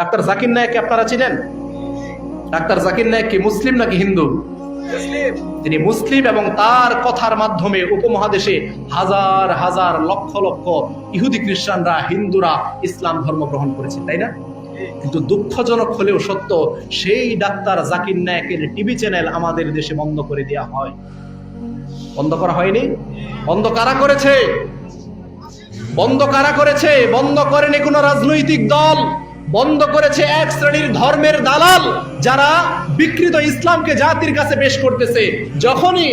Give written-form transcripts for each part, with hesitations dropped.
Doctor Zakir নায়েককে আপনারা চিনেন? Doctor Zakir Naik কি মুসলিম নাকি হিন্দু? তিনি মুসলিম, এবং তার কথার মাধ্যমে উপমহাদেশে হাজার হাজার লক্ষ লক্ষ ইহুদি খ্রিস্টানরা, হিন্দুরা ইসলাম ধর্ম গ্রহণ করেছে, তাই না? কিন্তু দুঃখজনক হলেও সত্য, সেই ডাক্তার জাকির নায়েকের টিভি চ্যানেল আমাদের দেশে বন্ধ করে দেওয়া হয়। বন্ধ করা হয়নি? বন্ধ কারা করেছে? বন্ধ কারা করেছে? বন্ধ করেনি কোনো রাজনৈতিক দল, বন্ধ করেছে এক শ্রেণীর ধর্মের দালাল, যারা বিকৃত ইসলামকে জাতির কাছে পেশ করতেছে। যখনই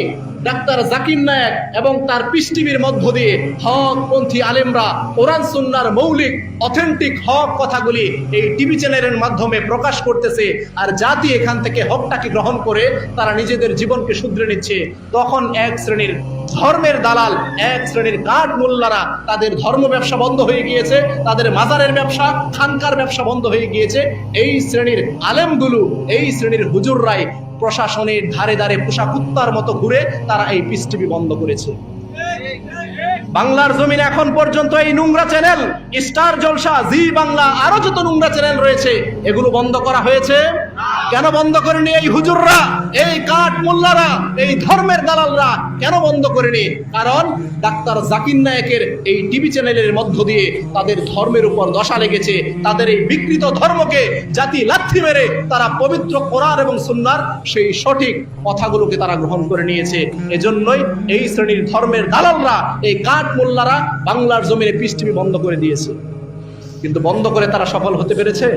ডাক্তার জাকির নায়েক এবং তার পিস টিভির মধ্য দিয়ে হকপন্থী আলেমরা কোরআন সুন্নাহর মৌলিক অথেন্টিক হক কথাগুলি এই টিভি চ্যানেলের মাধ্যমে প্রকাশ করতেছে, আর জাতি এখান থেকে হকটাকে গ্রহণ করে তারা নিজেদের জীবনকে শুধরে নিচ্ছে, তখন এক শ্রেণীর ধর্মের দালাল, এক শ্রেণীর কাঠ মোল্লারা, তাদের ধর্ম ব্যবসা বন্ধ হয়ে গিয়েছে, তাদের মাজারের ব্যবসা, খানকার ব্যবসা বন্ধ হয়ে গিয়েছে। এই শ্রেণীর আলেমগুলো, এই শ্রেণীর হুজুররাই প্রশাসনের ধারে ধারে পোষা কুত্তার মতো ঘুরে তারা এই পিস টিভি বন্ধ করেছে। বাংলার জমিনে এখন পর্যন্ত এই নোংরা চ্যানেল, স্টার জলসা, জি বাংলা, আরো যত নোংরা চ্যানেল রয়েছে, এগুলো বন্ধ করা হয়েছে। কেন বন্ধ করেনি এই হুজুররা, এই কাঠ মোল্লারা, এই ধর্মের দালালরা? কেন বন্ধ করেনি? কারণ ডাক্তার জাকির নায়েকের এই টিভি চ্যানেলের মধ্য দিয়ে তাদের ধর্মের উপর দশা লেগেছে। তাদের এই বিকৃত ধর্মকে জাতি লাথি মেরে তারা পবিত্র কোরআন এবং সুন্নাহর সেই সঠিক কথাগুলোকে তারা গ্রহণ করে নিয়েছে। এজন্যই এই শ্রেণীর ধর্মের দালালরা, এই কাঠ মোল্লারা বাংলার জমিনে পিস টিভি বন্ধ করে দিয়েছে। কিন্তু বন্ধ করে তারা সফল হতে পেরেছে?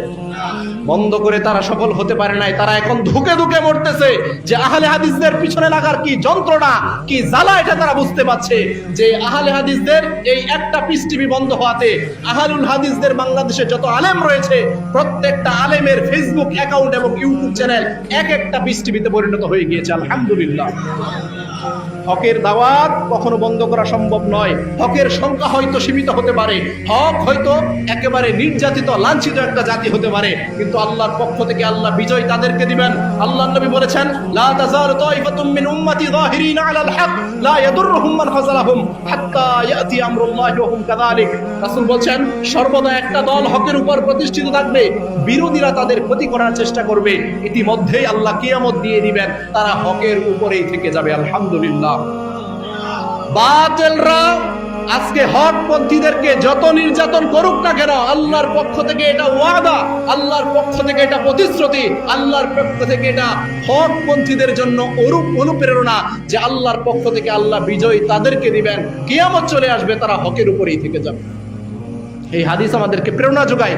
বন্ধ করে তারা সফল হতে পারে নাই। তারা এখন ধুকে ধুকে মরতেছে যে আহলে হাদিসদের পিছনে লাগার কি যন্ত্রণা, কি জ্বালা, এটা তারা বুঝতে পারছে। যে আহলে হাদিসদের এই একটা পিস টিভি বন্ধ হওয়াতে আহলুল হাদিসদের বাংলাদেশে যত আলেম রয়েছে, প্রত্যেকটা আলেমের ফেসবুক অ্যাকাউন্ট এবং ইউটিউব চ্যানেল এক একটা পিস টিভিতে পরিণত হয়ে গিয়েছে। আলহামদুলিল্লাহ। হকের দাওয়াত কখনো বন্ধ করা সম্ভব নয়। হকের সংখ্যা হয়তো সীমিত হতে পারে, হক হয়তো একেবারে নির্যাতিত লাঞ্ছিত একটা জাতি হতে পারে, কিন্তু আল্লাহর পক্ষ থেকে আল্লাহ বিজয় তাদেরকে দিবেন। আল্লাহর নবী বলেছেন, লা তাযালু তাইফাতুম মিন উম্মতি যাহিরিনা আলাল হক লা ইয়াদুররুহুম মান খাযালাহুম হাত্তা ইয়াতি আমরুল্লাহি ওয়া হুম কাযালিক। রাসূল বলেন, সর্বদা একটা দল হকের উপর প্রতিষ্ঠিত থাকবে, বিরোধীরা তাদের ক্ষতি করার চেষ্টা করবে, ইতিমধ্যেই আল্লাহ কিয়ামত দিয়ে দিবেন, তারা হকের উপরেই থেকে যাবে। আলহামদুলিল্লাহ। বাতিলরা আজকে হকপন্থীদেরকে যত নির্যাতন করুক না কেন, আল্লাহর পক্ষ থেকে এটা ওয়াদা, আল্লাহর পক্ষ থেকে এটা প্রতিশ্রুতি, আল্লাহর পক্ষ থেকে এটা হকপন্থীদের জন্য অনুপ্রেরণা যে আল্লাহর পক্ষ থেকে আল্লাহ বিজয় তাদেরকে দিবেন, কিয়ামত চলে আসবে, তারা হকের উপরেই থেকে যাবে। এই হাদিস আমাদেরকে প্রেরণা যোগায়।